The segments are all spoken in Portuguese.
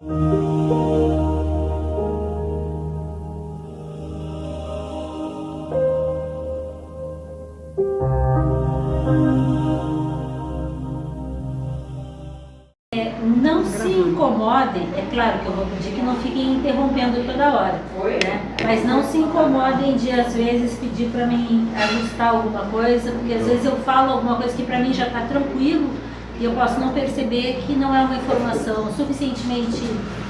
Não se incomodem, é claro que eu vou pedir que não fiquem interrompendo toda hora, né? Mas não se incomodem de às vezes pedir para mim ajustar alguma coisa, porque às vezes eu falo alguma coisa que para mim já está tranquilo e eu posso não perceber que não é uma informação suficientemente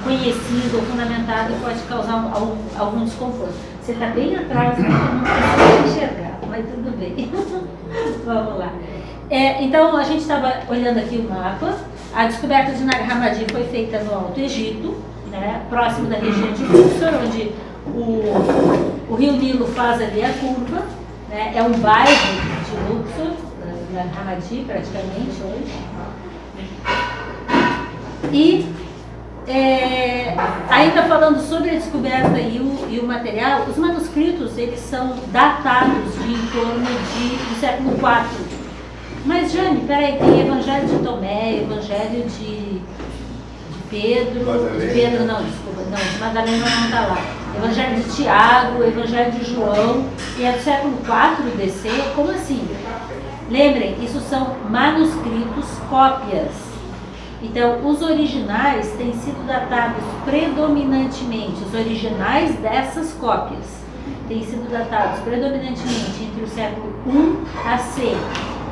conhecida ou fundamentada e pode causar algum desconforto. Você está bem atrás, né? Eu não consigo enxergar, mas tudo bem. Vamos lá. Então a gente estava olhando aqui o mapa. A descoberta de Nag Hammadi foi feita no Alto Egito, né, próximo da região de Luxor, onde o rio Nilo faz ali a curva, né, é um bairro de Luxor, Nag Hammadi praticamente hoje. E ainda falando sobre a descoberta e o material, os manuscritos eles são datados de em torno do século IV. Mas, Jane, peraí, tem Evangelho de Tomé, Evangelho de Pedro, de Madalena não está lá. Evangelho de Tiago, Evangelho de João, e é do século IV DC, como assim? Lembrem, isso são manuscritos, cópias. Então, os originais têm sido datados predominantemente, os originais dessas cópias têm sido datados predominantemente entre o século I AC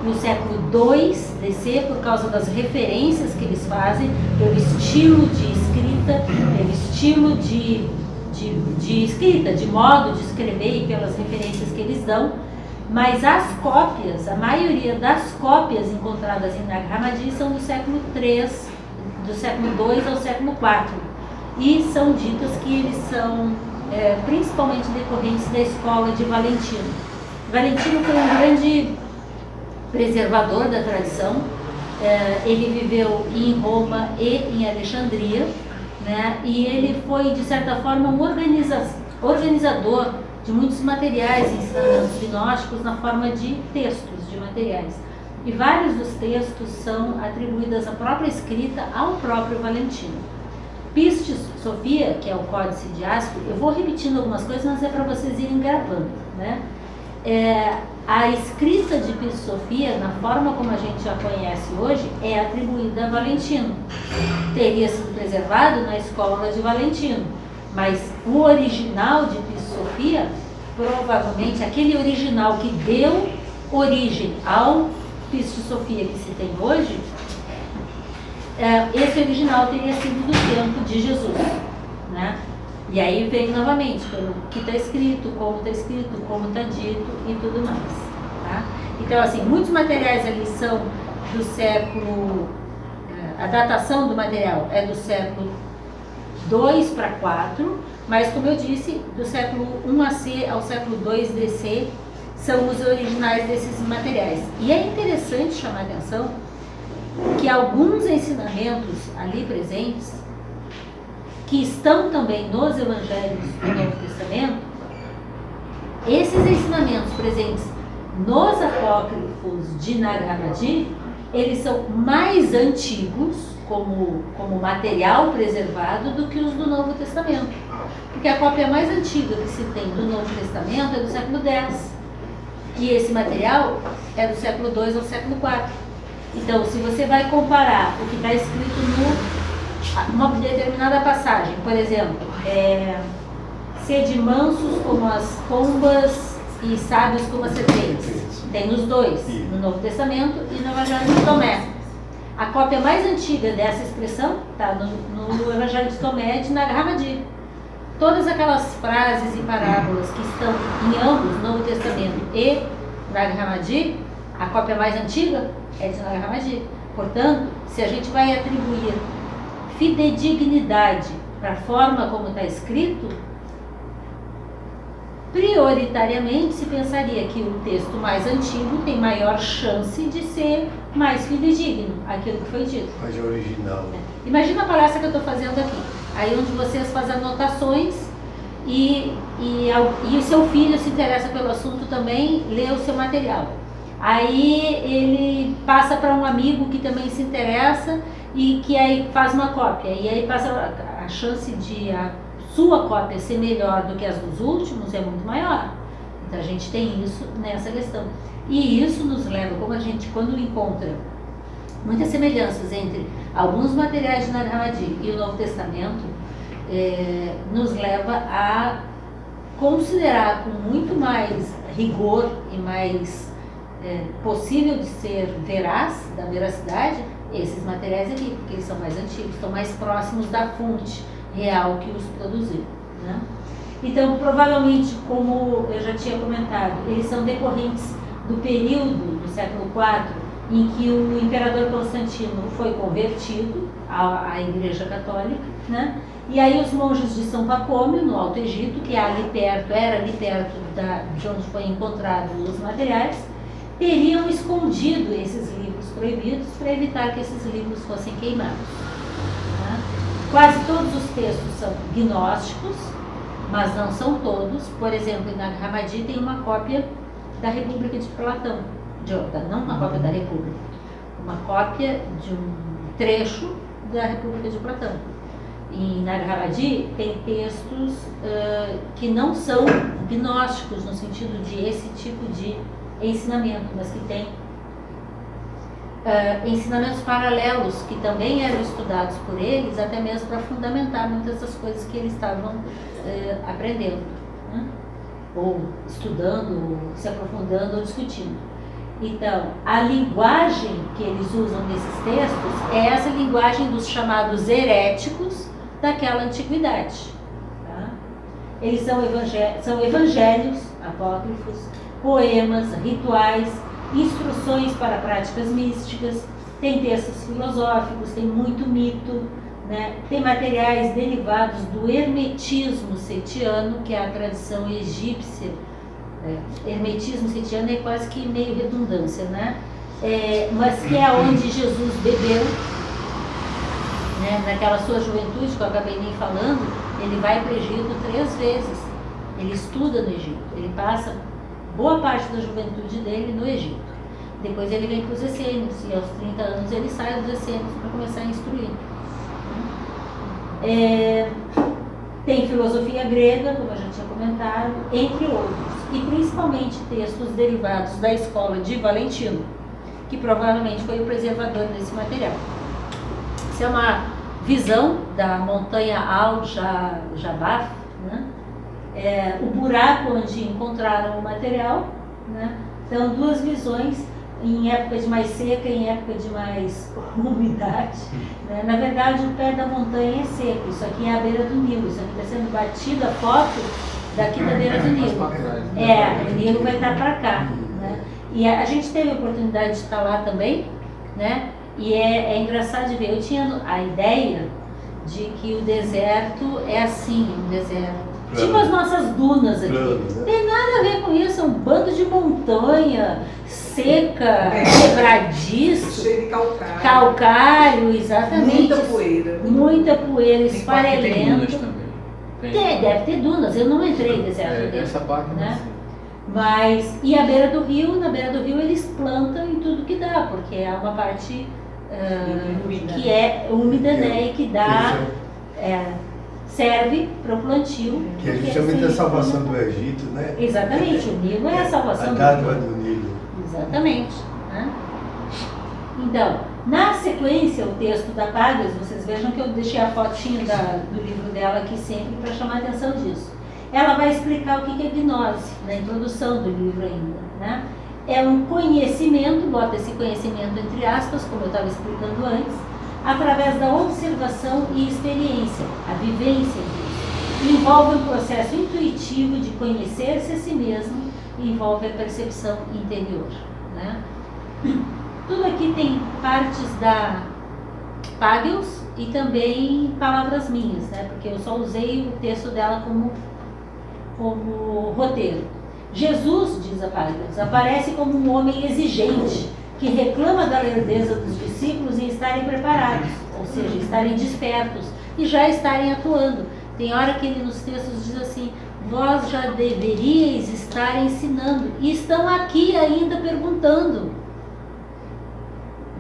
no século II DC, por causa das referências que eles fazem, pelo estilo de escrita, pelo estilo de escrita, de modo de escrever e pelas referências que eles dão. Mas as cópias, a maioria das cópias encontradas em Nag Hammadi são do século III, do século II ao século IV. E são ditas que eles são principalmente decorrentes da escola de Valentino. Valentino foi um grande preservador da tradição, ele viveu em Roma e em Alexandria, né? E ele foi, de certa forma, um organizador de muitos materiais e ensinamentos gnósticos na forma de textos, de materiais. E vários dos textos são atribuídos à própria escrita ao próprio Valentino. Pistis Sophia, que é o Códice de Asco, eu vou repetindo algumas coisas, mas é para vocês irem gravando, né? A escrita de Pistis Sophia, na forma como a gente já conhece hoje, é atribuída a Valentino. Teria sido preservado na escola de Valentino, mas o original de Pistis Sophia, provavelmente aquele original que deu origem ao Pistis Sophia que se tem hoje, esse original teria sido do tempo de Jesus, né? E aí vem novamente pelo que está escrito, como está dito e tudo mais, tá? Então, assim, muitos materiais ali são do século... A datação do material é do século II para IV, mas, como eu disse, do século I AC ao século II DC são os originais desses materiais. E é interessante chamar a atenção que alguns ensinamentos ali presentes, que estão também nos evangelhos do Novo Testamento, esses ensinamentos presentes nos apócrifos de Nag Hammadi, eles são mais antigos como material preservado do que os do Novo Testamento. Porque a cópia mais antiga que se tem do Novo Testamento é do século X. E esse material é do século II ao século IV. Então, se você vai comparar o que está escrito numa determinada passagem, por exemplo, sede mansos como as pombas e sábios como as serpentes, tem nos dois, no Novo Testamento e no Evangelho de Tomé. A cópia mais antiga dessa expressão está no Evangelho de Tomé de Nag Hammadi. Todas aquelas frases e parábolas que estão em ambos, Novo Testamento e Nag Hammadi, a cópia mais antiga é de Nag Hammadi. Portanto, se a gente vai atribuir fidedignidade para a forma como está escrito, prioritariamente se pensaria que o texto mais antigo tem maior chance de ser mais fidedigno, aquilo que foi dito. Mas é original. Imagina a palestra que eu estou fazendo aqui, aí onde vocês fazem anotações e o seu filho se interessa pelo assunto também, lê o seu material. Aí ele passa para um amigo que também se interessa e que aí faz uma cópia, e aí passa a chance de a sua cópia ser melhor do que as dos últimos é muito maior. Então a gente tem isso nessa questão. E isso nos leva, como a gente, quando encontra muitas semelhanças entre alguns materiais de Nag Hammadi e o Novo Testamento, nos leva a considerar com muito mais rigor e mais possível de ser veraz, da veracidade, esses materiais aqui, porque eles são mais antigos, estão mais próximos da fonte real que os produziu, né? Então, provavelmente, como eu já tinha comentado, eles são decorrentes do período do século IV em que o imperador Constantino foi convertido à Igreja Católica, né? E aí os monges de São Pacômio, no Alto Egito, que era ali perto de onde foi encontrados os materiais, teriam escondido esses livros proibidos para evitar que esses livros fossem queimados, né? Quase todos os textos são gnósticos, mas não são todos. Por exemplo, em Nag Hammadi tem uma cópia da República de Platão, não uma cópia da República, uma cópia de um trecho da República de Platão. Em Nag Hammadi tem textos que não são gnósticos no sentido de esse tipo de ensinamento, mas que tem ensinamentos paralelos que também eram estudados por eles, até mesmo para fundamentar muitas das coisas que eles estavam aprendendo, né? Ou estudando, ou se aprofundando, ou discutindo. Então, a linguagem que eles usam nesses textos é essa linguagem dos chamados heréticos daquela antiguidade, tá? Eles são evangelhos, apócrifos, poemas, rituais, instruções para práticas místicas, tem textos filosóficos, tem muito mito, né? Tem materiais derivados do hermetismo setiano, que é a tradição egípcia. Hermetismo setiano é quase que meio redundância, né? Mas que é onde Jesus bebeu, né? Naquela sua juventude, que eu acabei nem falando, ele vai para o Egito 3 vezes, ele estuda no Egito, ele passa boa parte da juventude dele no Egito. Depois ele vem para os essênios e aos 30 anos ele sai dos essênios para começar a instruir. Tem filosofia grega, como eu já tinha comentado, entre outros, e principalmente textos derivados da escola de Valentino, que provavelmente foi o preservador desse material. Isso é uma visão da montanha Al-Jabaf, né? O buraco onde encontraram o material, né? Então, 2 visões em época de mais seca e em época de mais umidade, né? Na verdade, o pé da montanha é seco, isso aqui é a beira do Nilo, isso aqui está sendo batida a foto daqui da beira do Nilo. O Nilo vai estar para cá, né? E a gente teve a oportunidade de estar lá também, né? E é engraçado de ver, eu tinha a ideia de que o deserto é assim, um deserto tipo as nossas dunas aqui. Não tem nada a ver com isso, é um bando de montanha seca, quebradiço. Cheio de calcário. Calcário, exatamente. Muita poeira, esfarelenta. Deve ter dunas, eu não entrei em deserto desse. Essa parte, né? Mas, e a beira do rio, na beira do rio eles plantam em tudo que dá, porque é uma parte que é úmida, né, e que dá... serve para o plantio. Que é justamente a salvação do Egito, né? Exatamente, o Nilo é a salvação do Nilo. Exatamente, né? Então, na sequência, o texto da Pagas, vocês vejam que eu deixei a fotinha do livro dela aqui sempre para chamar a atenção disso. Ela vai explicar o que é gnose, na introdução do livro ainda, né? É um conhecimento, bota esse conhecimento entre aspas, como eu estava explicando antes, através da observação e experiência, a vivência disso. Envolve um processo intuitivo de conhecer-se a si mesmo e envolve a percepção interior, né? Tudo aqui tem partes da Pagels e também palavras minhas, né? Porque eu só usei o texto dela como roteiro. Jesus, diz a Pagels, aparece como um homem exigente, que reclama da lerdeza dos discípulos em estarem preparados, ou seja, estarem despertos e já estarem atuando. Tem hora que ele nos textos diz assim: vós já deveríeis estar ensinando e estão aqui ainda perguntando.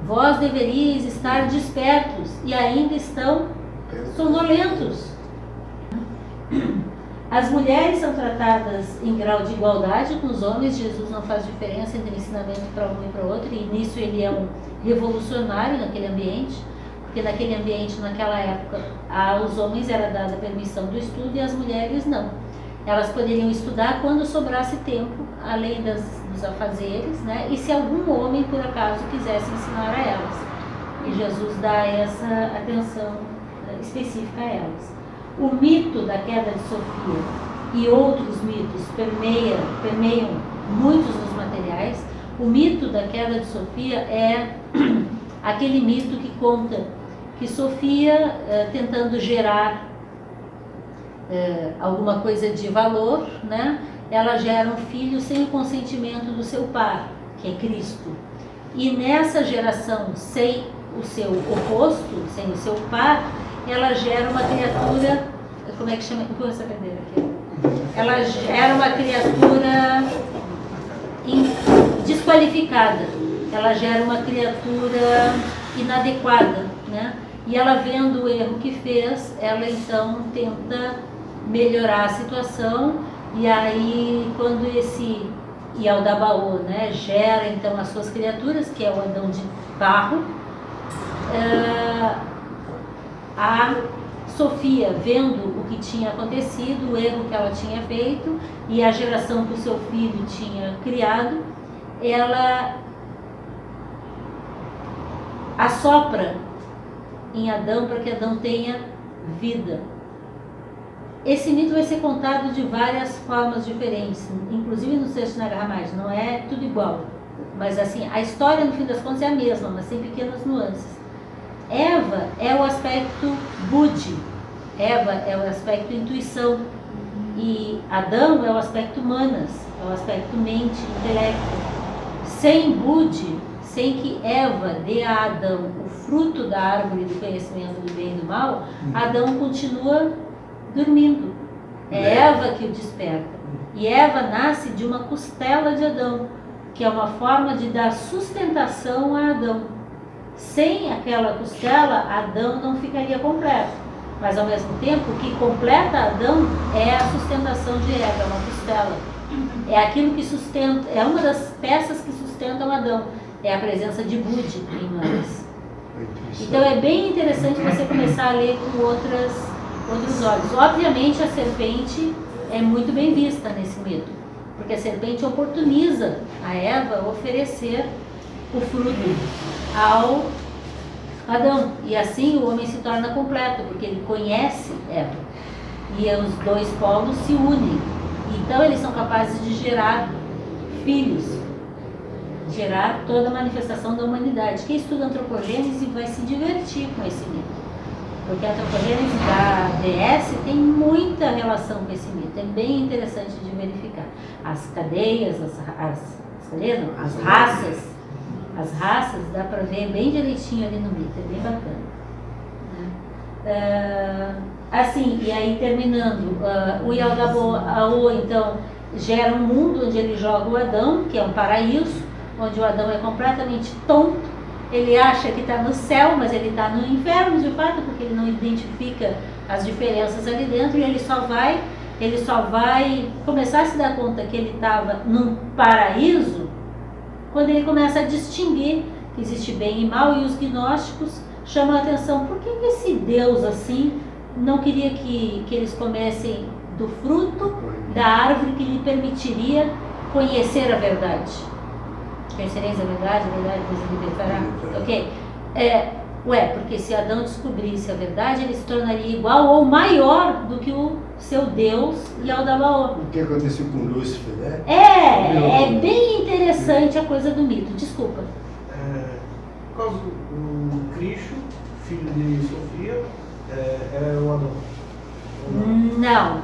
vós deveríeis estar despertos e ainda estão sonolentos. As mulheres são tratadas em grau de igualdade com os homens. Jesus não faz diferença entre ensinamento para um e para outro, e nisso ele é um revolucionário naquele ambiente, porque naquele ambiente, naquela época, aos homens era dada a permissão do estudo e às mulheres não. Elas poderiam estudar quando sobrasse tempo, além dos afazeres, né? E se algum homem, por acaso, quisesse ensinar a elas. E Jesus dá essa atenção específica a elas. O mito da queda de Sofia e outros mitos permeiam muitos dos materiais. O mito da queda de Sofia é aquele mito que conta que Sofia, tentando gerar alguma coisa de valor, né, ela gera um filho sem o consentimento do seu par, que é Cristo. E nessa geração sem o seu oposto, sem o seu par, ela gera uma criatura, como é que chama? Empurra essa cadeira aqui. Ela gera uma criatura desqualificada, ela gera uma criatura inadequada, né? E ela, vendo o erro que fez, ela então tenta melhorar a situação. E aí, quando esse Yaldabaoth, né, gera então as suas criaturas, que é o Adão de barro, a Sofia, vendo o que tinha acontecido, o erro que ela tinha feito e a geração que o seu filho tinha criado, ela assopra em Adão para que Adão tenha vida. Esse mito vai ser contado de várias formas diferentes, inclusive no texto Nag Hammadi, não é tudo igual, mas assim, a história no fim das contas é a mesma, mas tem pequenas nuances. Eva é o aspecto Budi, Eva é o aspecto intuição, e Adão é o aspecto manas, é o aspecto mente, intelecto. Sem Budi, sem que Eva dê a Adão o fruto da árvore do conhecimento do bem e do mal, Adão continua dormindo. É Eva que o desperta. E Eva nasce de uma costela de Adão, que é uma forma de dar sustentação a Adão. Sem aquela costela, Adão não ficaria completo. Mas ao mesmo tempo, o que completa Adão é a sustentação de Eva, é uma costela. É aquilo que sustenta, é uma das peças que sustentam Adão. É a presença de Budi em nós. Então é bem interessante você começar a ler com outros olhos. Obviamente a serpente é muito bem vista nesse mito, porque a serpente oportuniza a Eva oferecer o fruto ao Adão, e assim o homem se torna completo, porque ele conhece Eva, e os dois polos se unem, então eles são capazes de gerar filhos, gerar toda a manifestação da humanidade. Quem estuda antropogênese vai se divertir com esse mito, porque a antropogênese da DS tem muita relação com esse mito, é bem interessante de verificar. As cadeias, as raças, dá para ver bem direitinho ali no mito, é bem bacana. Assim, e aí terminando, o Yaldabaoth então gera um mundo onde ele joga o Adão, que é um paraíso, onde o Adão é completamente tonto, ele acha que está no céu, mas ele está no inferno de fato, porque ele não identifica as diferenças ali dentro, e ele só vai começar a se dar conta que ele estava num paraíso quando ele começa a distinguir que existe bem e mal, e os gnósticos chamam a atenção. Por que esse Deus assim não queria que eles comessem do fruto da árvore que lhe permitiria conhecer a verdade? Conhecereis a verdade vos libertará. Ok? Porque se Adão descobrisse a verdade, ele se tornaria igual ou maior do que o seu Deus Yaldabaoth. O que aconteceu com Lúcifer, né? É bem interessante a coisa do mito. Desculpa. Por causa do Cristo, filho de Sofia, é o Adão? Não.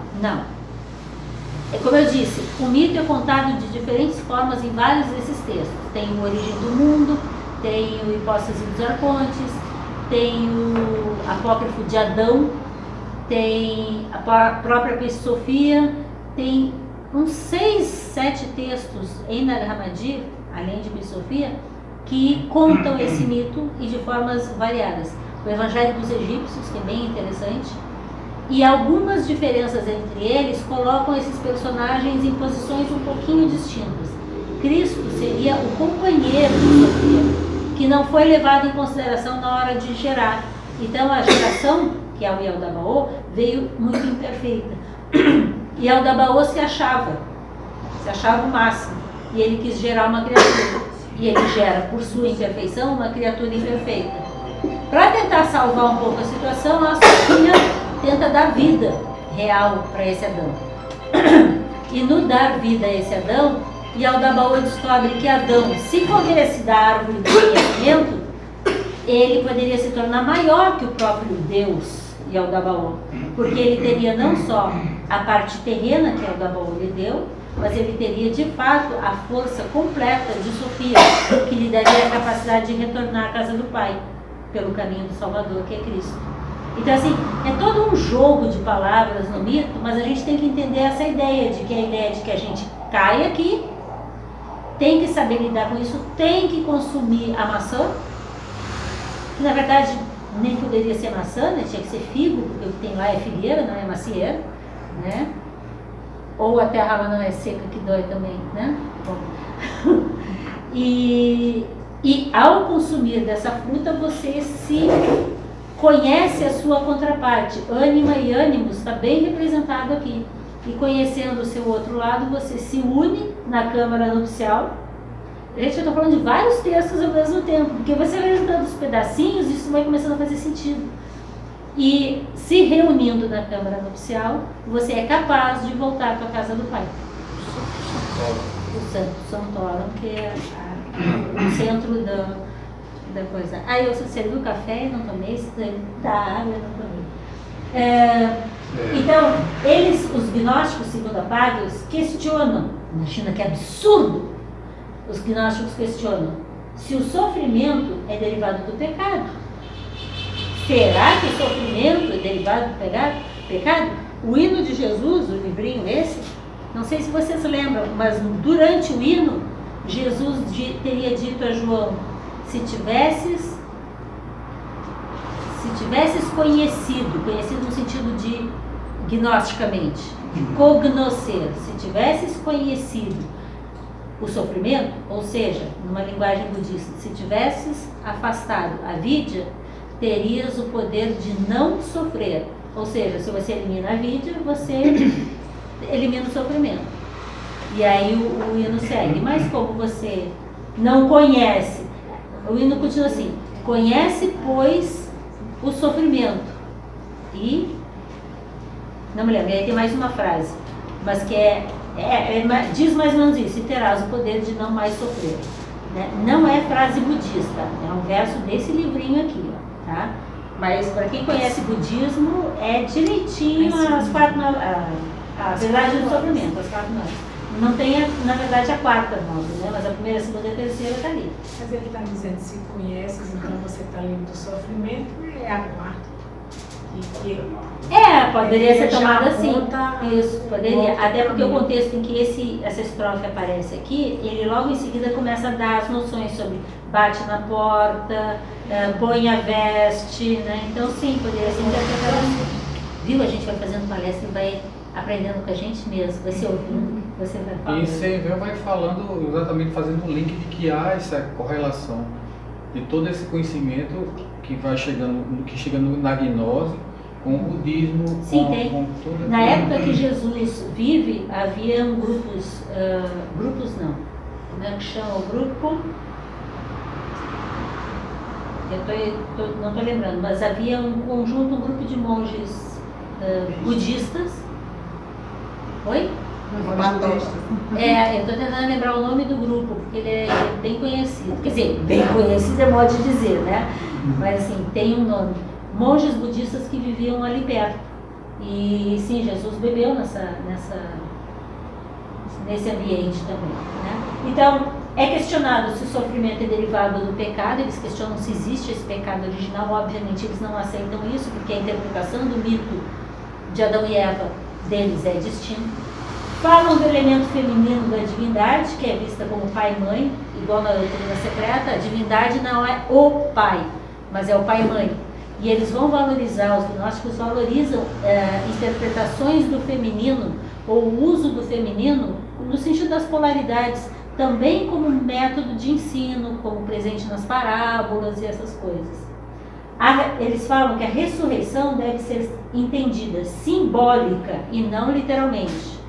É como eu disse, o mito é contado de diferentes formas em vários desses textos. Tem o Origem do Mundo, tem o Hipóstase dos Arcontes, tem o Apócrifo de Adão, tem a própria Sofia, tem uns 6, 7 textos em Nag Hammadi, além de Sofia, que contam esse mito e de formas variadas. O Evangelho dos Egípcios, que é bem interessante, e algumas diferenças entre eles colocam esses personagens em posições um pouquinho distintas. Cristo seria o companheiro de Sofia, que não foi levado em consideração na hora de gerar. Então a geração, que é o Yaldabaoth, veio muito imperfeita. E Yaldabaoth se achava o máximo, e ele quis gerar uma criatura. E ele gera, por sua imperfeição, uma criatura imperfeita. Para tentar salvar um pouco a situação, a Sofia tenta dar vida real para esse Adão. E no dar vida a esse Adão, Yaldabaoth descobre que Adão, se comesse da árvore do conhecimento, ele poderia se tornar maior que o próprio Deus, Yaldabaoth, porque ele teria não só a parte terrena que Yaldabaoth lhe deu, mas ele teria de fato a força completa de Sofia, que lhe daria a capacidade de retornar à casa do Pai, pelo caminho do Salvador, que é Cristo. Então, assim, é todo um jogo de palavras no mito, mas a gente tem que entender essa ideia de que a ideia de que a gente cai aqui, tem que saber lidar com isso, tem que consumir a maçã, que na verdade nem poderia ser maçã, né? Tinha que ser figo, porque o que tem lá é figueira, não é macieira, né? Ou a terra lá não é seca que dói também, né? Bom. E ao consumir dessa fruta, você se conhece a sua contraparte. Ânima e ânimos está bem representado aqui. E conhecendo o seu outro lado, você se une na câmara nupcial. Gente, eu estou falando de vários textos ao mesmo tempo, porque você vai juntando os pedacinhos e isso vai começando a fazer sentido. E se reunindo na câmara nupcial, você é capaz de voltar para a casa do Pai. O Santo Santorum, que é o centro da coisa. Aí eu serviu o café e não tomei, da água e não tomei. Então, eles, os gnósticos, segundo Apágios, questionam. Imagina que absurdo! Os gnósticos questionam se o sofrimento é derivado do pecado. Será que o sofrimento é derivado do pecado? O hino de Jesus, o livrinho esse, não sei se vocês lembram, mas durante o hino, Jesus teria dito a João: se tivesses conhecido no sentido de gnosticamente, de cognoscer, se tivesses conhecido o sofrimento, ou seja, numa linguagem budista, se tivesses afastado a vidya, terias o poder de não sofrer. Ou seja, se você elimina a vidya, você elimina o sofrimento. E aí o hino segue. Mas como você não conhece, o hino continua assim: conhece, pois, o sofrimento. E não me lembro, e aí tem mais uma frase, mas que diz mais ou menos isso: e terás o poder de não mais sofrer. Né? Não é frase budista, é um verso desse livrinho aqui, ó, tá? Mas para quem conhece budismo, é direitinho as quatro, a verdade do sofrimento, as quatro normas. Não tem, na verdade, a quarta norma, né? Mas a primeira, a segunda e a terceira está ali. Mas ele está dizendo, se conheces, então você está livre do sofrimento, é a quarta. Poderia ser tomada assim. Isso, poderia. Até porque o contexto em que essa estrofe aparece aqui, ele logo em seguida começa a dar as noções sobre bate na porta, põe a veste, né? Então sim, poderia ser interpretado assim. Viu? A gente vai fazendo palestra e vai aprendendo com a gente mesmo, vai se ouvindo, você vai falando. E você vai falando, exatamente fazendo o link de que há essa correlação de todo esse conhecimento que vai chegando, que chega na gnose, com o budismo. Sim, tem. Na época que Jesus vive, havia grupos não, como é que chama o grupo? Eu não estou lembrando, mas havia um grupo de monges budistas. Oi? Eu estou tentando lembrar o nome do grupo, porque ele é bem conhecido. Quer dizer, bem conhecido é modo de dizer, né? Mas assim, tem um nome. Monges budistas que viviam ali perto. E sim, Jesus bebeu nesse ambiente também, né? Então, é questionado se o sofrimento é derivado do pecado. Eles questionam se existe esse pecado original. Obviamente eles não aceitam isso, porque a interpretação do mito de Adão e Eva deles é distinta. Falam do elemento feminino da divindade, que é vista como pai e mãe, e igual na doutrina secreta, a divindade não é o pai, mas é o pai e mãe. E eles vão valorizar, os gnósticos valorizam interpretações do feminino, ou o uso do feminino, no sentido das polaridades, também como método de ensino, como presente nas parábolas e essas coisas. Eles falam que a ressurreição deve ser entendida simbólica e não literalmente.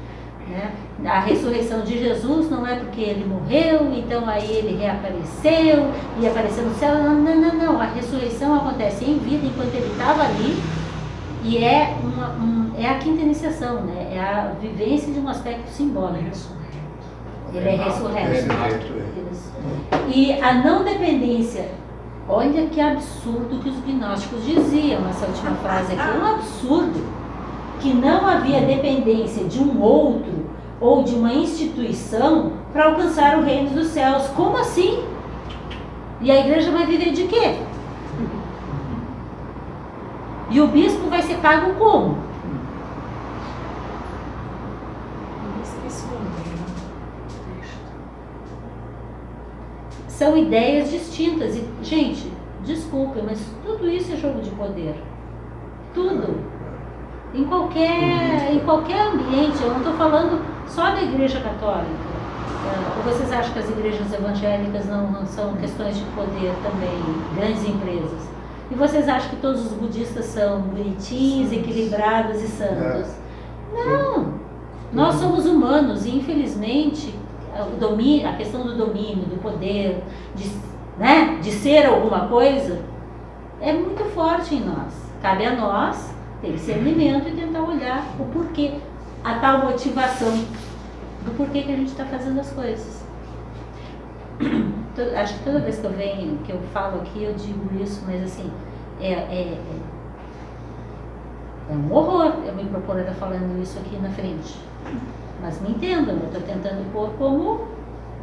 Né? A ressurreição de Jesus não é porque ele morreu, então aí ele reapareceu e apareceu no céu. Não. A ressurreição acontece em vida enquanto ele estava ali e é a quinta iniciação, né? É a vivência de um aspecto simbólico. Ele é ressurreto. E a não dependência, olha que absurdo que os gnósticos diziam nessa última frase aqui, é um absurdo, que não havia dependência de um outro ou de uma instituição para alcançar o reino dos céus. Como assim? E a igreja vai viver de quê? E o bispo vai ser pago como? São ideias distintas. E, gente, desculpem, mas tudo isso é jogo de poder. Tudo. Em qualquer ambiente. Eu não estou falando só da igreja católica. Ou vocês acham que as igrejas evangélicas não são questões de poder também, grandes empresas? E vocês acham que todos os budistas são bonitinhos, equilibrados e santos? Não! Nós somos humanos e, infelizmente, a questão do domínio, do poder, de ser alguma coisa, é muito forte em nós. Cabe a nós ter discernimento e tentar olhar o porquê, a tal motivação do porquê que a gente está fazendo as coisas. Acho que toda vez que eu falo aqui, eu digo isso, mas assim, é um horror eu me propor estar falando isso aqui na frente. Mas me entendam, eu estou tentando pôr como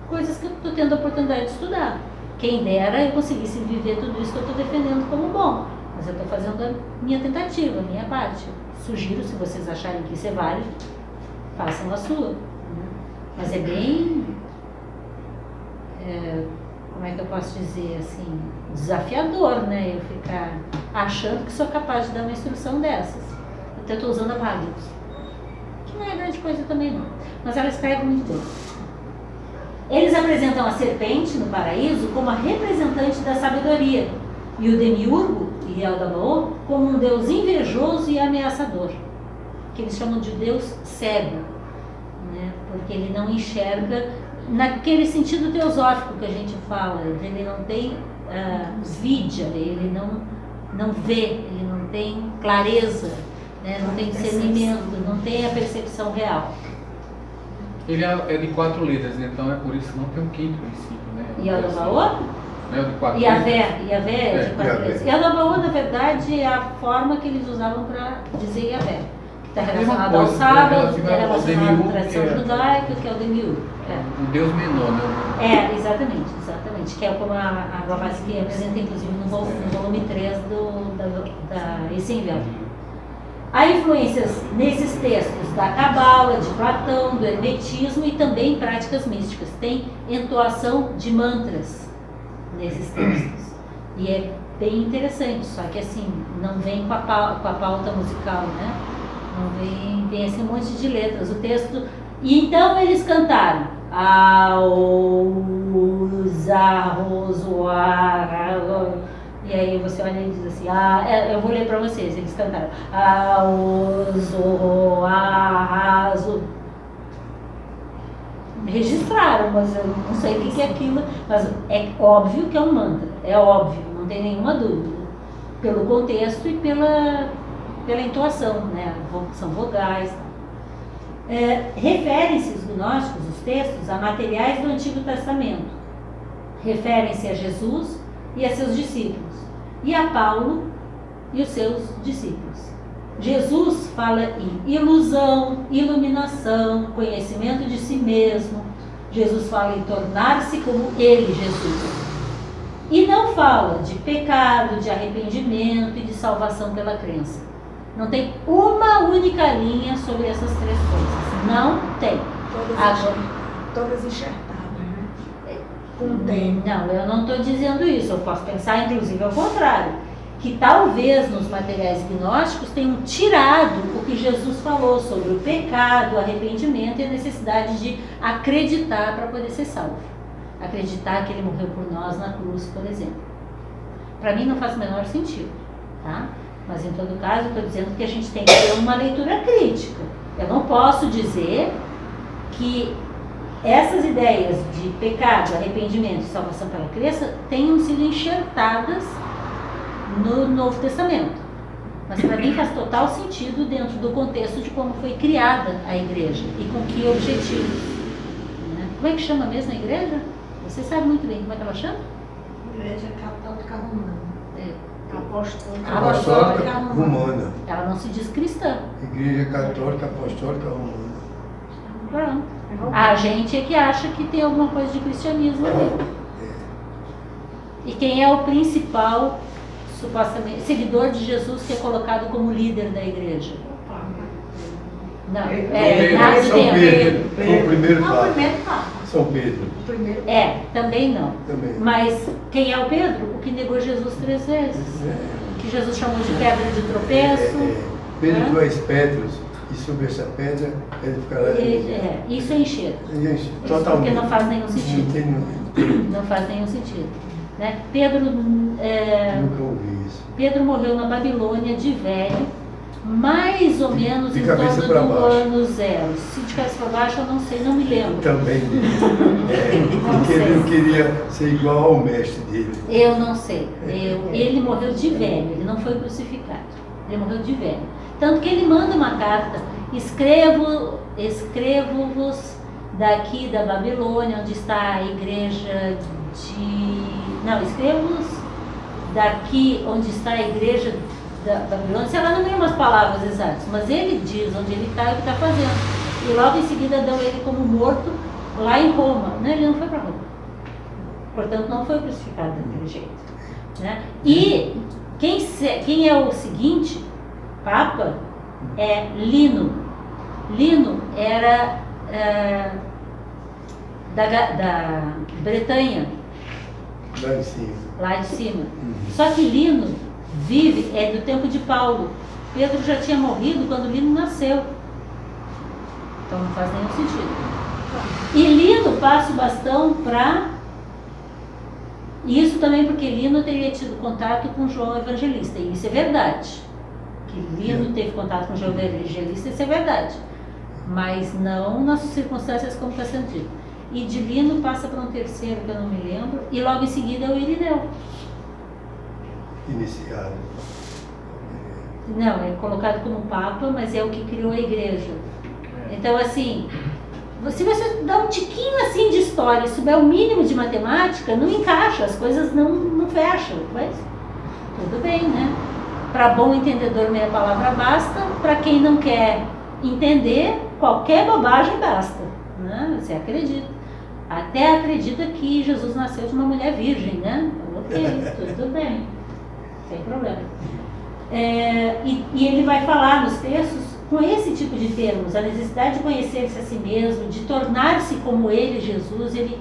coisas que eu estou tendo a oportunidade de estudar. Quem dera eu conseguisse viver tudo isso que eu estou defendendo como bom. Mas eu estou fazendo a minha tentativa, a minha parte. Sugiro, se vocês acharem que isso é válido, façam a sua. Mas é bem... como é que eu posso dizer assim? Desafiador, né? Eu ficar achando que sou capaz de dar uma instrução dessas. Até estou usando a Magnus. Que não é grande coisa também não. Mas ela escreve muito bem. Eles apresentam a serpente no paraíso como a representante da sabedoria e o demiurgo, Yaldabaoth, como um deus invejoso e ameaçador, que eles chamam de deus cego, né? Porque ele não enxerga naquele sentido teosófico que a gente fala. Ele não tem vidya, ele não vê, ele não tem clareza, né? Não tem discernimento, não tem a percepção real. Ele é de 4 letras, então é por isso que não tem um quinto princípio, né? Yaldabaoth? É o de 4 letras. Yahvé é de 4 letras. Yaldabaoth, na verdade, é a forma que eles usavam para dizer Yahvé. Que está relacionado ao sábado, que é relacionado à tradição judaica, que é o demiurgo. O deus menor, né? Exatamente. Que é como a Blavatsky apresenta, inclusive, no volume 3 da Essenvel. Há influências nesses textos da Cabala, de Platão, do Hermetismo e também práticas místicas. Tem entoação de mantras nesses textos. E é bem interessante, só que assim, não vem com a pauta musical, né? Não vem assim um monte de letras. O texto... E então eles cantaram. E aí você olha e diz assim, eu vou ler para vocês, eles cantaram. Registraram, mas eu não sei o que é aquilo, mas é óbvio que é um mantra, é óbvio, não tem nenhuma dúvida, pelo contexto e pela entoação, né? São vogais. Referem-se os gnósticos, os textos, a materiais do Antigo Testamento, referem-se a Jesus e a seus discípulos, e a Paulo e os seus discípulos. Jesus fala em ilusão, iluminação, conhecimento de si mesmo. Jesus fala em tornar-se como ele, Jesus. E não fala de pecado, de arrependimento e de salvação pela crença. Não tem uma única linha sobre essas 3 coisas. Não tem. Todas enxertadas, né? com o tempo. Não, eu não estou dizendo isso. Eu posso pensar, inclusive, ao contrário. Que talvez nos materiais gnósticos tenham tirado o que Jesus falou sobre o pecado, o arrependimento e a necessidade de acreditar para poder ser salvo. Acreditar que ele morreu por nós na cruz, por exemplo. Para mim não faz o menor sentido, tá? Mas em todo caso, eu estou dizendo que a gente tem que ter uma leitura crítica. Eu não posso dizer que essas ideias de pecado, arrependimento e salvação pela crença tenham sido enxertadas no Novo Testamento. Mas para mim faz total sentido dentro do contexto de como foi criada a igreja e com que objetivos. Né? Como é que chama mesmo a igreja? Você sabe muito bem como é que ela chama? Igreja Católica Romana. Apostólica Apostólica Romana. Ela não se diz cristã. Igreja Católica Apostólica Romana. Pronto. A gente é que acha que tem alguma coisa de cristianismo ali. E quem é o principal, supostamente, seguidor de Jesus que é colocado como líder da igreja? Não, nada São tem. Pedro. Foi o primeiro Não, o Papa. primeiro Papa. São Pedro. O primeiro Também não. Também. Mas quem é o Pedro? O que negou Jesus 3 vezes. É. Que Jesus chamou de pedra de tropeço. Pedro Né? 2 Pedros, e sobre essa pedra ele ficará. Isso é enxerto. Gente, Isso porque não faz nenhum Não sentido. tem, Não faz nenhum sentido. Né? Pedro, nunca ouvi isso. Pedro morreu na Babilônia de velho, mais ou menos De em cabeça torno pra do baixo. ano 0. Se de cabeça para baixo eu não sei, não me lembro. Também. Porque ele não queria ser igual ao mestre dele. Eu não sei. Ele morreu de velho, ele não foi crucificado. Ele morreu de velho. Tanto que ele manda uma carta: escrevo-vos daqui da Babilônia, onde está a igreja de... Não, escrevo-vos daqui onde está a igreja da Babilônia. Sei lá, não lembro as palavras exatas, mas ele diz onde ele está e o que está fazendo. E logo em seguida dão ele como morto lá em Roma. Né? Ele não foi para Roma. Portanto, não foi crucificado daquele jeito. Né? E quem é o seguinte Papa é Lino. Lino era da Bretanha, Lá em cima. lá de cima. Só que Lino é do tempo de Paulo. Pedro já tinha morrido quando Lino nasceu. Então não faz nenhum sentido. E Lino passa o bastão para... Isso também porque Lino teria tido contato com João Evangelista. E isso é verdade. Que Lino teve contato com João Evangelista, isso é verdade. Mas não nas circunstâncias como está sendo dito. E de Lino passa para um terceiro que eu não me lembro. E logo em seguida é o Irineu. Iniciado. Não, é colocado como Papa, mas é o que criou a igreja. Então, assim, se você dá um tiquinho assim de história e souber o mínimo de matemática, não encaixa, as coisas não fecham. Mas tudo bem, né? Para bom entendedor, meia palavra basta. Para quem não quer entender, qualquer bobagem basta. Né? Você acredita. Até acredita que Jesus nasceu de uma mulher virgem, né? Ok, tudo bem. Sem problema. E ele vai falar nos textos com esse tipo de termos, a necessidade de conhecer-se a si mesmo, de tornar-se como ele, Jesus. Ele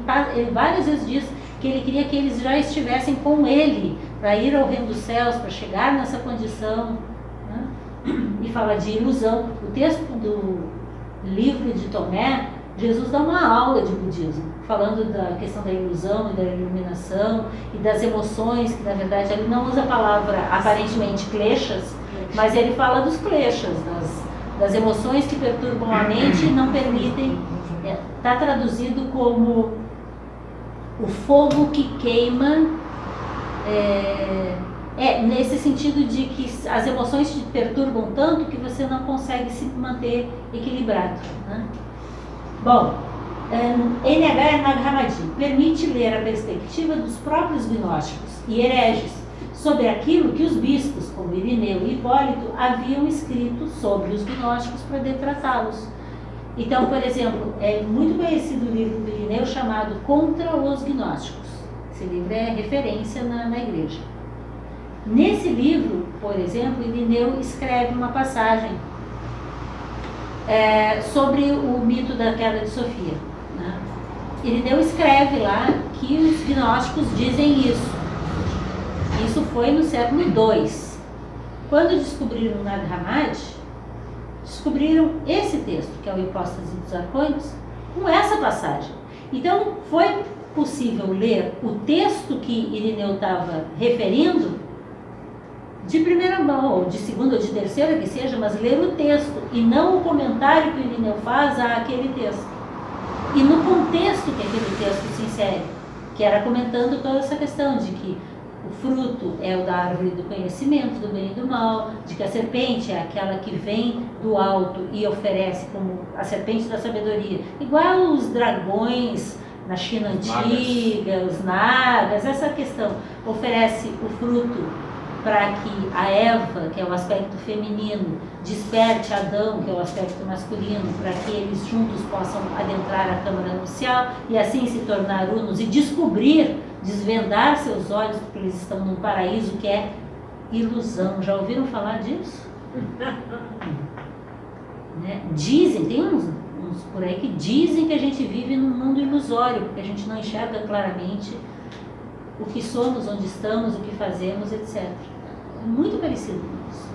várias vezes diz que ele queria que eles já estivessem com ele, para ir ao reino dos céus, para chegar nessa condição. Né? E fala de ilusão. O texto do livro de Tomé, Jesus dá uma aula de budismo, falando da questão da ilusão e da iluminação e das emoções, que na verdade ele não usa a palavra aparentemente kleshas, mas ele fala dos kleshas, das emoções que perturbam a mente e não permitem. Está traduzido como o fogo que queima, nesse sentido de que as emoções te perturbam tanto que você não consegue se manter equilibrado. Né? Bom, NH Nag-Hammadi permite ler a perspectiva dos próprios gnósticos e hereges sobre aquilo que os bispos, como Irineu e Hipólito, haviam escrito sobre os gnósticos para detratá-los. Então, por exemplo, é muito conhecido o livro do Irineu chamado Contra os Gnósticos. Esse livro é referência na igreja. Nesse livro, por exemplo, Irineu escreve uma passagem sobre o mito da queda de Sofia. Né? Irineu escreve lá que os gnósticos dizem isso. Isso foi no século II. Quando descobriram o Nag Hammadi, descobriram esse texto, que é o Hipóstase dos Arcontes, com essa passagem. Então, foi possível ler o texto que Irineu estava referindo de primeira mão, ou de segunda ou de terceira que seja, mas ler o texto e não o comentário que o Irineu faz àquele texto. E no contexto que aquele texto se insere, que era comentando toda essa questão de que o fruto é o da árvore do conhecimento, do bem e do mal, de que a serpente é aquela que vem do alto e oferece como a serpente da sabedoria, igual os dragões na China antiga, os nagas, essa questão, oferece o fruto para que a Eva, que é o aspecto feminino, desperte Adão, que é o aspecto masculino, para que eles juntos possam adentrar a câmara nupcial e assim se tornar unos e desvendar seus olhos, porque eles estão num paraíso que é ilusão. Já ouviram falar disso? Né? Dizem, tem uns por aí que dizem que a gente vive num mundo ilusório, porque a gente não enxerga claramente o que somos, onde estamos, o que fazemos, etc. Muito parecido com isso.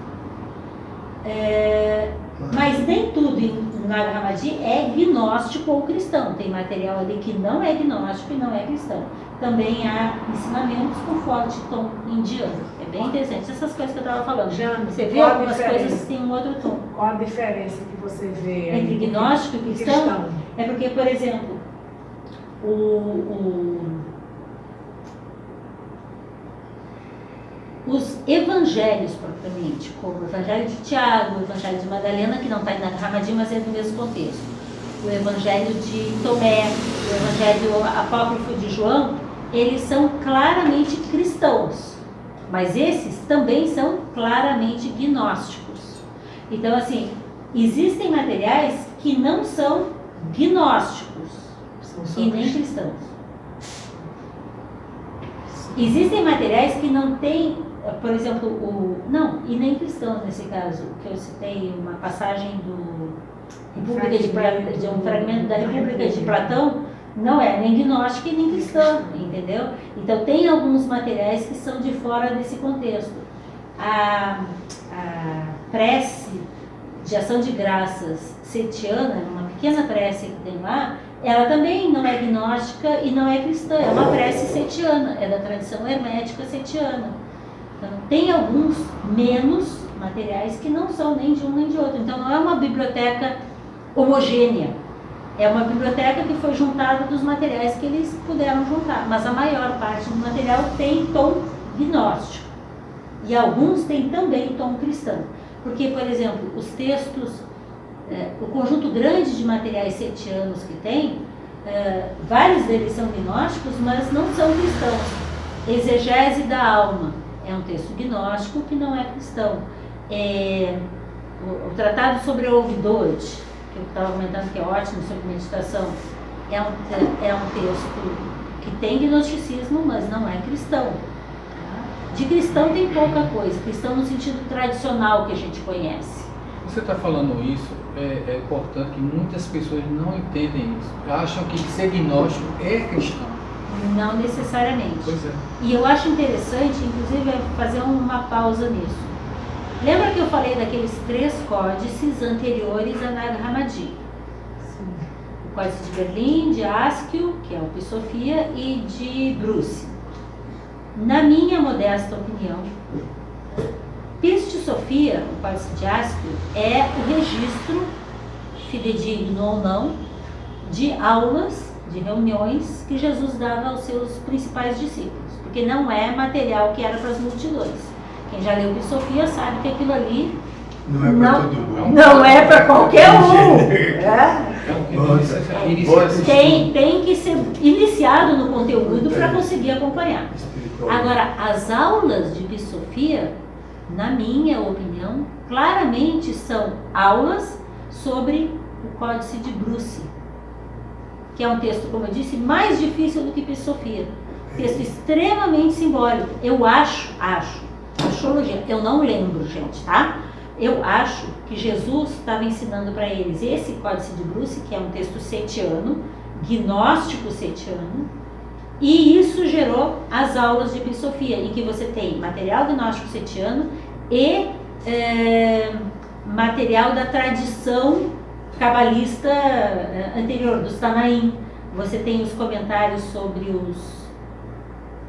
Mas nem tudo em Nag Hammadi é gnóstico ou cristão. Tem material ali que não é gnóstico e não é cristão. Também há ensinamentos com forte tom indiano. É bem interessante. Essas coisas que eu estava falando. Jane, Você vê qual a algumas diferença? coisas que têm um outro tom. Qual a diferença que você vê aí Entre gnóstico e cristão? É porque, por exemplo, os evangelhos propriamente, como o evangelho de Tiago, o evangelho de Madalena, que não está em Nag Hammadi, mas é do mesmo contexto, o evangelho de Tomé, o evangelho apócrifo de João, eles são claramente cristãos, mas esses também são claramente gnósticos. Então, assim, existem materiais que não são gnósticos e nem cristãos. Existem materiais que não têm, por exemplo, e nem cristãos nesse caso, que eu citei uma passagem de um fragmento da República de Platão, não é nem gnóstico e nem cristão, entendeu? Então tem alguns materiais que são de fora desse contexto. A prece de ação de graças setiana, uma pequena prece que tem lá, ela também não é gnóstica e não é cristã, é uma prece setiana, é da tradição hermética setiana. Então, tem alguns menos materiais que não são nem de um nem de outro. Então, não é uma biblioteca homogênea, é uma biblioteca que foi juntada dos materiais que eles puderam juntar, mas a maior parte do material tem tom gnóstico e alguns têm também tom cristão. Porque, por exemplo, os textos, o conjunto grande de materiais setianos que tem, vários deles são gnósticos, mas não são cristãos. Exegese da alma é um texto gnóstico que não é cristão. O Tratado sobre a Ouvidode, que eu estava comentando que é ótimo, sobre meditação, é um texto que tem gnosticismo, mas não é cristão. De cristão tem pouca coisa, cristão no sentido tradicional que a gente conhece. Você está falando isso, é importante que muitas pessoas não entendem isso. Acham que ser gnóstico é cristão. Não necessariamente. Pois é. E eu acho interessante, inclusive, fazer uma pausa nisso. Lembra que eu falei daqueles 3 códices anteriores a Nag Hammadi? Sim. O Códice de Berlim, de Askill, que é o Pisofia, e de Bruce. Na minha modesta opinião, Piste Sofia, o Códice de Askill, é o registro, fidedigno ou não, de aulas, de reuniões que Jesus dava aos seus principais discípulos, porque não é material que era para as multidões. Quem já leu Sofia sabe que aquilo ali Não é para todo mundo. não é para qualquer um. Tem que ser iniciado no conteúdo para conseguir acompanhar. Agora, as aulas de Pisofia, na minha opinião, claramente são aulas sobre o Códice de Bruce, que é um texto, como eu disse, mais difícil do que Pisofia. Texto extremamente simbólico. Eu acho, astrologia, eu não lembro, gente, tá? Eu acho que Jesus estava ensinando para eles esse Códice de Bruce, que é um texto setiano, gnóstico setiano, e isso gerou as aulas de Episofia, em que você tem material gnóstico setiano e material da tradição cabalista anterior, dos Tanaim. Você tem os comentários sobre os...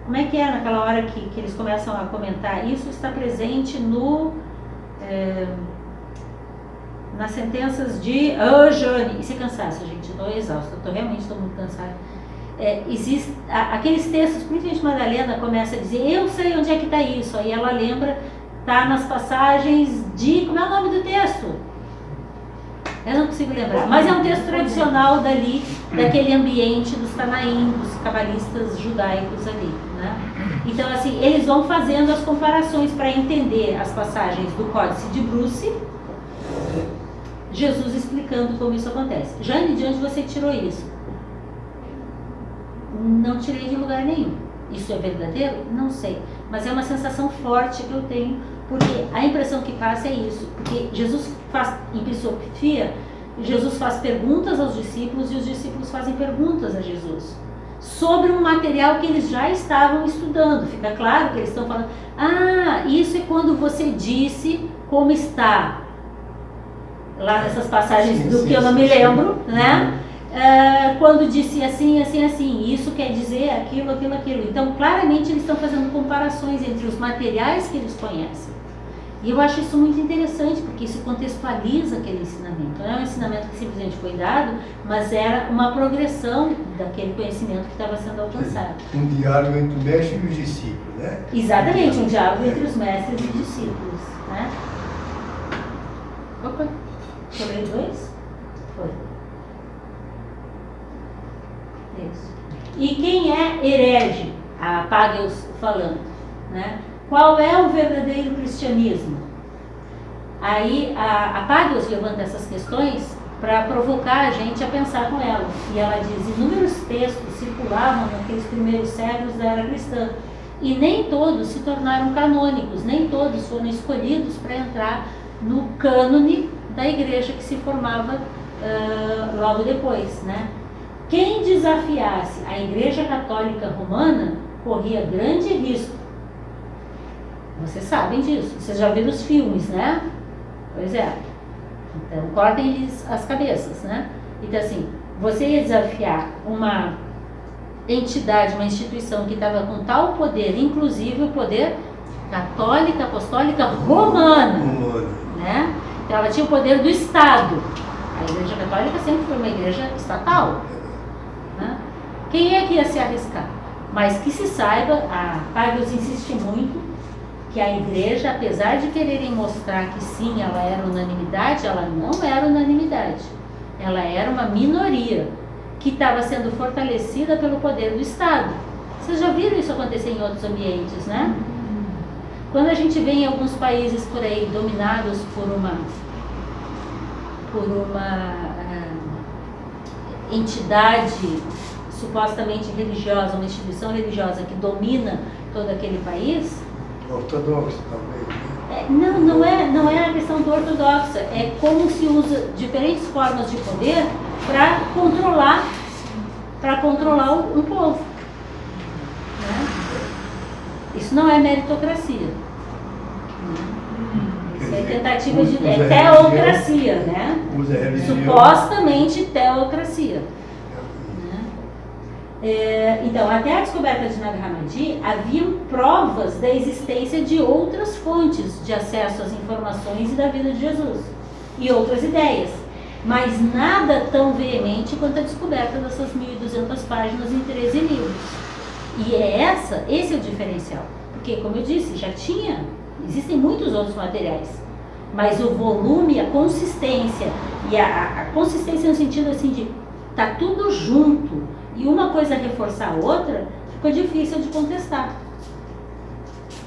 Como é que é naquela hora que eles começam a comentar? Isso está presente no... nas sentenças de... Oh, Jane! Isso é cansaço, gente. Estou exausta. Realmente estou muito cansada. Aqueles textos, principalmente Madalena começa a dizer, eu sei onde é que está isso. Aí ela lembra, está nas passagens de... Como é o nome do texto? Eu não consigo lembrar. Mas é um texto tradicional dali, daquele ambiente dos Tanaim, dos cabalistas judaicos ali, né? Então, assim, eles vão fazendo as comparações para entender as passagens do Códice de Bruce, Jesus explicando como isso acontece. Jane, de onde você tirou isso? Não tirei de lugar nenhum. Isso é verdadeiro? Não sei. Mas é uma sensação forte que eu tenho, porque a impressão que passa é isso. Porque Jesus faz, em Episofia, Jesus faz perguntas aos discípulos e os discípulos fazem perguntas a Jesus sobre um material que eles já estavam estudando. Fica claro que eles estão falando, isso é quando você disse como está. Lá nessas passagens que eu não me lembro, né? Quando disse assim, assim, assim, isso quer dizer aquilo, aquilo, aquilo. Então, claramente, eles estão fazendo comparações entre os materiais que eles conhecem. E eu acho isso muito interessante, porque isso contextualiza aquele ensinamento. Não é um ensinamento que simplesmente foi dado, mas era uma progressão daquele conhecimento que estava sendo alcançado. Um diálogo entre o mestre e os discípulos, né? Exatamente, um diálogo entre os mestres e discípulos, né? Opa, falei 2? Foi. Isso. E quem é herege? A Pagels falando, né? Qual é o verdadeiro cristianismo? Aí a Pagels levanta essas questões para provocar a gente a pensar com ela. E ela diz, inúmeros textos circulavam naqueles primeiros séculos da era cristã, e nem todos se tornaram canônicos, nem todos foram escolhidos para entrar no cânone da igreja que se formava logo depois, né? Quem desafiasse a Igreja Católica Romana corria grande risco. Vocês sabem disso, vocês já viram os filmes, né? Pois é. Então, cortem-lhes as cabeças, né? Então, assim, você ia desafiar uma entidade, uma instituição que estava com tal poder, inclusive o poder católica, apostólica, romana, né? Então, ela tinha o poder do Estado. A Igreja Católica sempre foi uma igreja estatal, né? Quem é que ia se arriscar? Mas que se saiba, a Pagels insiste muito que a igreja, apesar de quererem mostrar que sim, ela era unanimidade, ela não era unanimidade. Ela era uma minoria que estava sendo fortalecida pelo poder do Estado. Vocês já viram isso acontecer em outros ambientes, né? Quando a gente vê em alguns países por aí dominados por uma entidade supostamente religiosa, uma instituição religiosa que domina todo aquele país. Ortodoxo, talvez. Não é a questão do ortodoxa, é como se usa diferentes formas de poder para controlar um povo, né? Isso não é meritocracia, isso é tentativa de teocracia, né? Supostamente teocracia. Então, até a descoberta de Nag Hammadi, haviam provas da existência de outras fontes de acesso às informações e da vida de Jesus, e outras ideias, mas nada tão veemente quanto a descoberta dessas 1.200 páginas em 13 livros. E esse é o diferencial, porque, como eu disse, existem muitos outros materiais, mas o volume, a consistência, e a consistência no sentido assim de tá tudo junto, e uma coisa reforçar a outra, ficou difícil de contestar.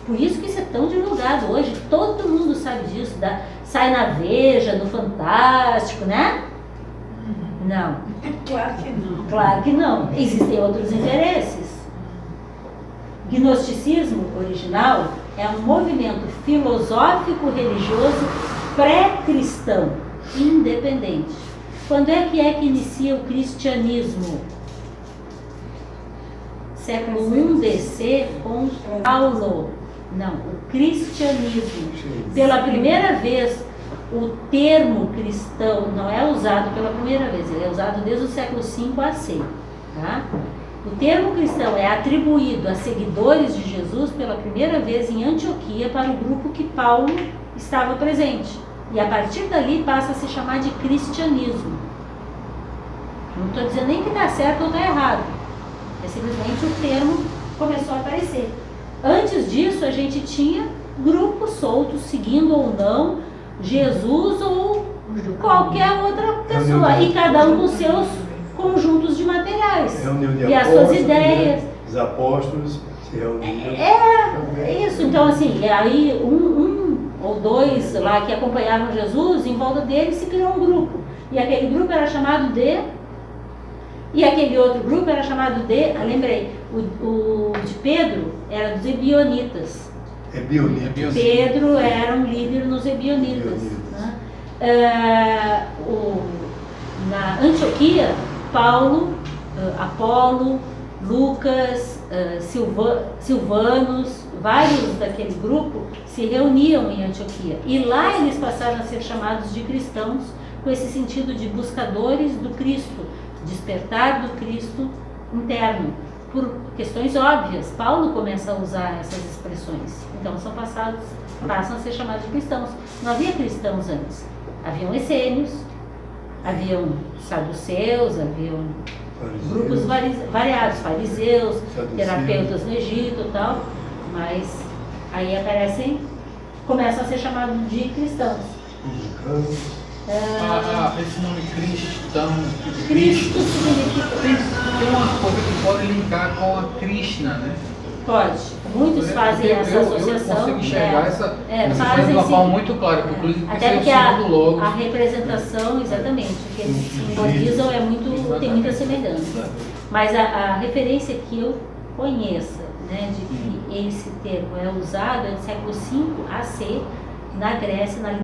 Por isso que isso é tão divulgado hoje, todo mundo sabe disso, sai na Veja, no Fantástico, né? Não. Claro que não. Claro que não. Existem outros interesses. Gnosticismo original é um movimento filosófico-religioso pré-cristão, independente. Quando é que inicia o cristianismo? Século I DC com Paulo. Não, o cristianismo. Pela primeira vez, o termo cristão não é usado pela primeira vez, ele é usado desde o século V AC. Tá? O termo cristão é atribuído a seguidores de Jesus pela primeira vez em Antioquia para o grupo que Paulo estava presente. E a partir dali passa a se chamar de cristianismo. Não estou dizendo nem que está certo ou está errado. É simplesmente o termo começou a aparecer. Antes disso, a gente tinha grupos soltos, seguindo ou não Jesus ou qualquer outra pessoa. E cada um com seus conjuntos de materiais. Reunião de E as apóstolos, suas ideias. né? Os apóstolos se reuniram. É isso. Então, assim, aí um ou dois lá que acompanhavam Jesus, em volta dele se criou um grupo. E aquele grupo era chamado de... E aquele outro grupo era chamado de... lembrei, o de Pedro era dos Ebionitas. Ebionitas. Pedro era um líder nos Ebionitas. Né? Na Antioquia, Paulo, Apolo, Lucas, Silvanos, vários daquele grupo se reuniam em Antioquia. E lá eles passaram a ser chamados de cristãos, com esse sentido de buscadores do Cristo, despertar do Cristo interno. Por questões óbvias, Paulo começa a usar essas expressões. Então passam a ser chamados de cristãos. Não havia cristãos antes. Haviam essênios, haviam saduceus, haviam grupos variados, fariseus, terapeutas no Egito e tal, mas aí começam a ser chamados de cristãos. Esse nome cristão, Cristo significa... tem uma coisa que pode linkar com a Krishna, né? Pode. Muitos fazem essa associação. Eu consigo enxergar essa fazem de uma sim. forma muito clara, inclusive Até porque a representação, exatamente, o que eles simbolizam tem muita semelhança. Mas a referência que eu conheça, né, de que esse termo é usado é do século V AC, na Grécia, na